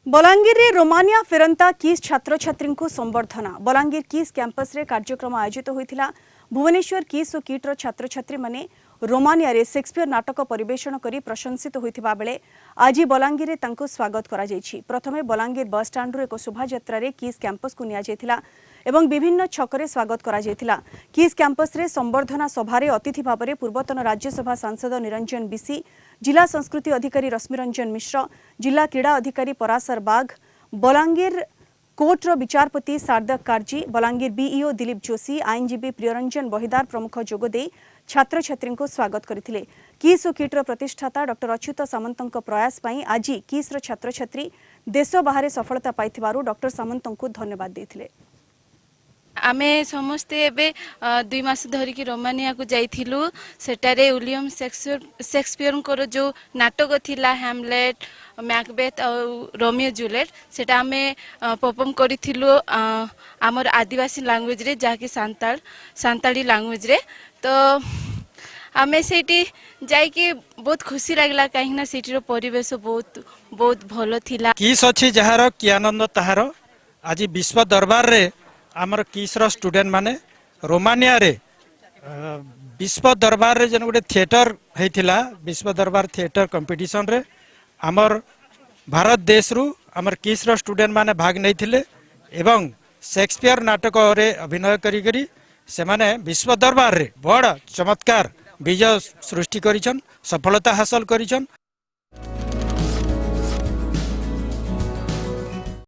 बलांगीर रे रोमानिया फेरंता किस छात्र छात्री को संबर्धना बलांगीर किस कैंपस रे कार्यक्रम आयोजित होइथिला। भुवनेश्वर किस और किट्र छात्र छात्री माने रोमानिया रे शेक्सपियर नाटक परिवेषण करी प्रशंसित होइथिबा बेले आज बलांगीर रे तांको स्वागत करा जायछि। प्रथमे बलांगीर बस स्टैंड रो एक शोभायात्रा रे किस कैंपस को निया जायथिला एवं विभिन्न छकरे स्वागत करा जायथिला। किस कैंपस रे संबर्धना सभा रे अतिथि भाव में पूर्वतन राज्यसभा सांसद निरंजन बिसी, जिला संस्कृति अधिकारी रश्मिरंजन मिश्र, जिला क्रीड़ा अधिकारी पराशर बाघ, बलांगीर कोर्टर विचारपति सारदक कार्जी, बलांगीर बीईओ दिलीप जोशी, आईनजीवी प्रियरंजन बहिदार प्रमुख जोगदे छात्र छात्री को स्वागत करथिले। किस और किट्र प्रतिष्ठाता डॉक्टर अच्युत सामंतଙ୍କ प्रयास पई आज किस्र छात्र छात्री देश बाहर सफलता पाइथिबारु डॉक्टर सामंतଙ୍କୁ धन्यवाद देथिले। आमे समस्ते एबे 2 मास धरिकी रोमानिया को जाइथिलु। सेटारे विलियम शेक्सपियर को जो नाटक थिला हैमलेट, मैकबेथ और रोमियो जूलियट सेटा आमे परफॉर्म करिथिलु हमर आदिवासी लैंग्वेज रे जाके सांताली लैंग्वेज रे। तो आमे सेठी जाई कि बहुत खुशी लागला काहे ना सेठी परिवेश बहुत भलो थिला। किस अछि जहार कि आनंद तहार आज विश्व दरबार रे आमर किस्र स्टूडेंट माने रोमानिया रे विश्व दरबार रे जन गोटे थिएटर हेतिला। विश्व दरबार थिएटर कंपटीशन रे आमर भारत देश रु आमर किस्र स्टूडेंट माने भाग नैथिले एवं शेक्सपियर नाटक रे अभिनय करी करी से माने विश्व दरबार रे बड़ चमत्कार विजय सृष्टि करिछन, सफलता हासिल करिछन।